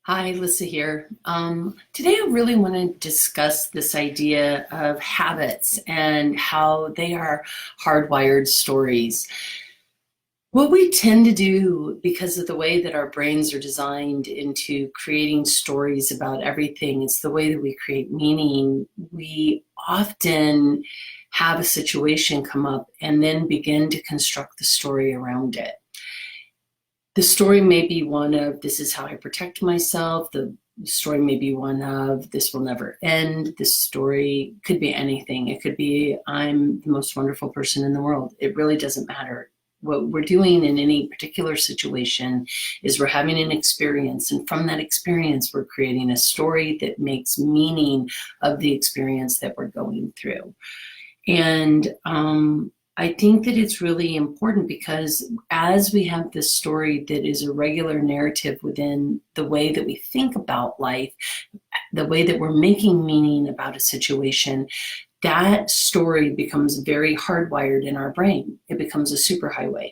Hi, Lyssa here. Today I really want to discuss this idea of habits and how they are hardwired stories. What we tend to do because of the way that our brains are designed into creating stories about everything, it's the way that we create meaning. We often have a situation come up and then begin to construct the story around it. The story may be one of, this is how I protect myself. The story may be one of, this will never end. This story could be anything. It could be, I'm the most wonderful person in the world. It really doesn't matter. What we're doing in any particular situation is we're having an experience, and from that experience, we're creating a story that makes meaning of the experience that we're going through. And I think that it's really important because as we have this story that is a regular narrative within the way that we think about life, the way that we're making meaning about a situation, that story becomes very hardwired in our brain. It becomes a superhighway.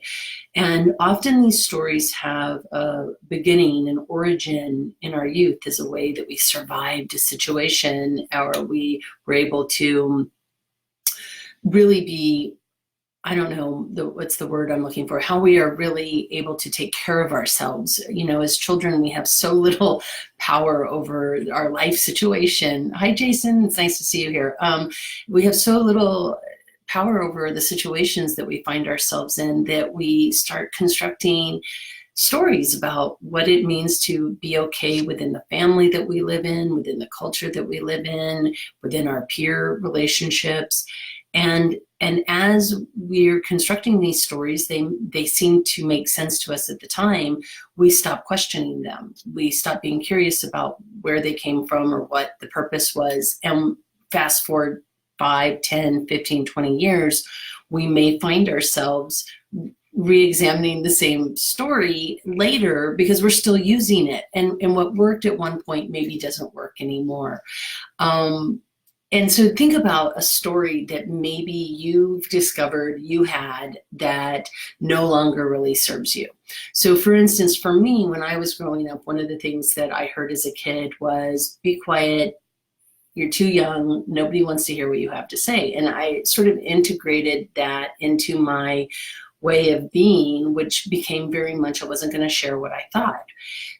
And often these stories have a beginning, an origin in our youth as a way that we survived a situation, or we were able to really be, I don't know, what's the word I'm looking for, how we are really able to take care of ourselves. You know, as children, we have so little power over our life situation. Hi, Jason, it's nice to see you here. We have so little power over the situations that we find ourselves in that we start constructing stories about what it means to be okay within the family that we live in, within the culture that we live in, within our peer relationships. And as we're constructing these stories, they seem to make sense to us at the time. We stop questioning them. We stop being curious about where they came from or what the purpose was. And fast forward 5, 10, 15, 20 years, we may find ourselves re-examining the same story later because we're still using it. And what worked at one point maybe doesn't work anymore. And so think about a story that maybe you've discovered you had that no longer really serves you. So for instance, for me, when I was growing up, one of the things that I heard as a kid was, be quiet, you're too young, nobody wants to hear what you have to say. And I sort of integrated that into my way of being, which became very much I wasn't going to share what I thought.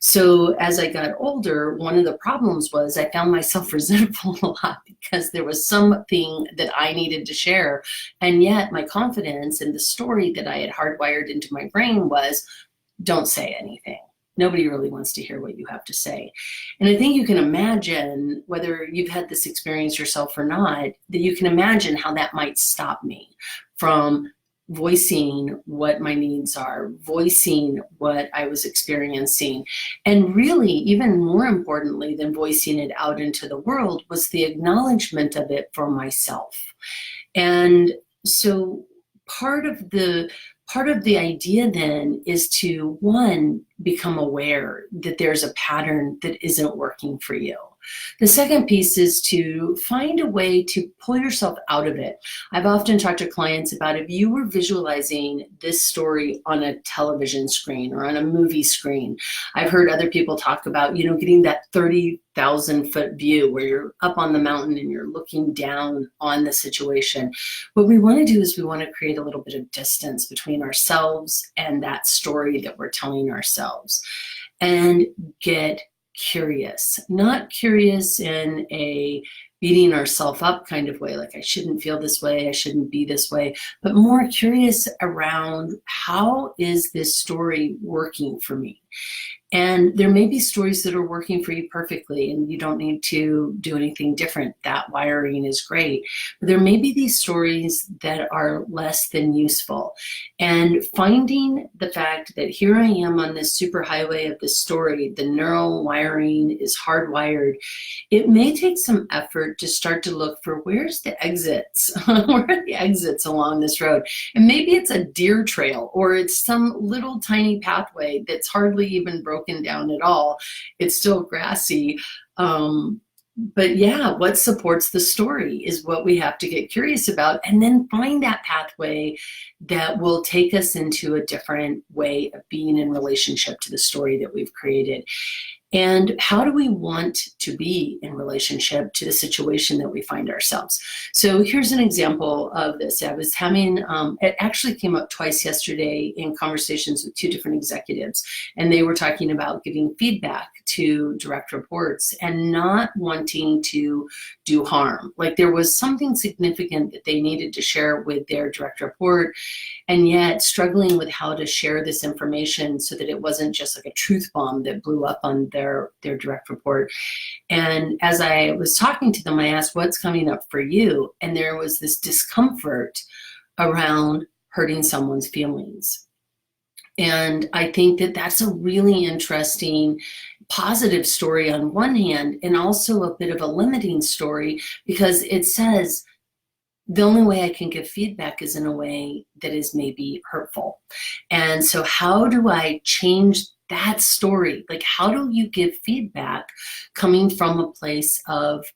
So as I got older, one of the problems was I found myself resentful a lot because there was something that I needed to share. And yet my confidence in the story that I had hardwired into my brain was, don't say anything. Nobody really wants to hear what you have to say. And I think you can imagine, whether you've had this experience yourself or not, that you can imagine how that might stop me from voicing what my needs are, voicing what I was experiencing. And really, even more importantly than voicing it out into the world was the acknowledgement of it for myself. And so part of the idea then is to, one, become aware that there's a pattern that isn't working for you. The second piece is to find a way to pull yourself out of it. I've often talked to clients about, if you were visualizing this story on a television screen or on a movie screen, I've heard other people talk about, you know, getting that 30,000-foot view where you're up on the mountain and you're looking down on the situation. What we want to do is we want to create a little bit of distance between ourselves and that story that we're telling ourselves, and get curious, not curious in a beating ourselves up kind of way, like I shouldn't feel this way, I shouldn't be this way, but more curious around, how is this story working for me? And there may be stories that are working for you perfectly and you don't need to do anything different. That wiring is great. But there may be these stories that are less than useful. And finding the fact that here I am on this superhighway of the story, the neural wiring is hardwired. It may take some effort to start to look for, where's the exits? Where are the exits along this road? And maybe it's a deer trail, or it's some little tiny pathway that's hardly even broken down at all. It's still grassy. But yeah, what supports the story is what we have to get curious about, and then find that pathway that will take us into a different way of being in relationship to the story that we've created. And how do we want to be in relationship to the situation that we find ourselves? So here's an example of this. I was having, it actually came up twice yesterday in conversations with two different executives, and they were talking about giving feedback to direct reports and not wanting to do harm. Like there was something significant that they needed to share with their direct report, and yet struggling with how to share this information so that it wasn't just like a truth bomb that blew up on their direct report. And as I was talking to them, I asked, what's coming up for you? And there was this discomfort around hurting someone's feelings. And I think that that's a really interesting positive story on one hand, and also a bit of a limiting story, because it says, the only way I can give feedback is in a way that is maybe hurtful. And so how do I change that story? Like, how do you give feedback coming from a place of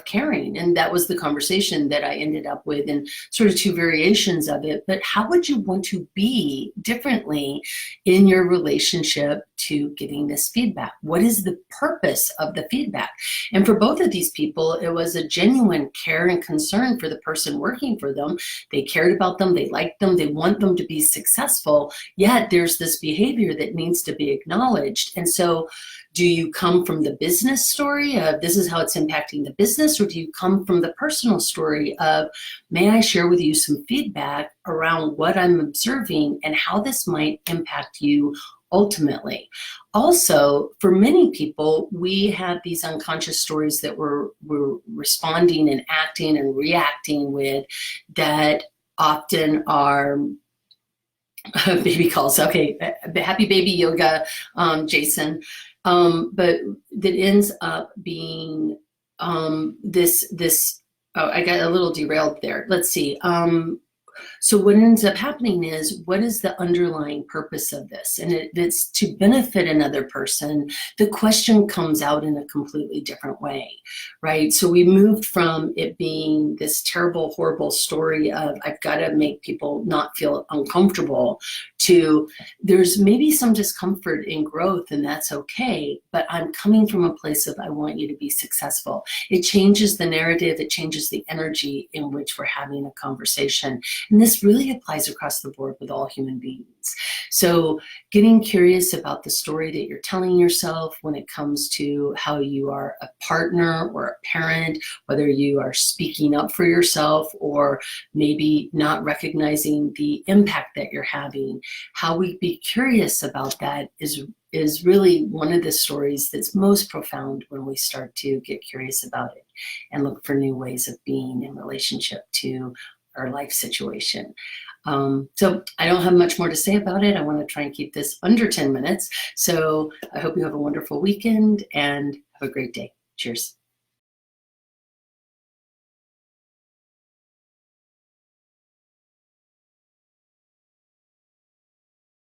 caring? And that was the conversation that I ended up with, and sort of two variations of it. But how would you want to be differently in your relationship to getting this feedback? What is the purpose of the feedback? And for both of these people, it was a genuine care and concern for the person working for them. They cared about them, they liked them, they want them to be successful, yet there's this behavior that needs to be acknowledged. And so do you come from the business story of this is how it's impacting the business, or do you come from the personal story of, may I share with you some feedback around what I'm observing and how this might impact you ultimately? Also, for many people, we have these unconscious stories that we're responding and acting and reacting with that often are baby calls. Okay, happy baby yoga, Jason. But that ends up being this. Oh, I got a little derailed there. Let's see. So what ends up happening is, what is the underlying purpose of this? And it's to benefit another person. The question comes out in a completely different way, right? So we moved from it being this terrible, horrible story of I've got to make people not feel uncomfortable, to there's maybe some discomfort in growth, and that's okay, but I'm coming from a place of I want you to be successful. It changes the narrative, it changes the energy in which we're having a conversation. And this really applies across the board with all human beings. So getting curious about the story that you're telling yourself when it comes to how you are a partner or a parent, whether you are speaking up for yourself or maybe not recognizing the impact that you're having, how we be curious about that is really one of the stories that's most profound when we start to get curious about it and look for new ways of being in relationship to our life situation. So I don't have much more to say about it. I want to try and keep this under 10 minutes. So I hope you have a wonderful weekend and have a great day. Cheers.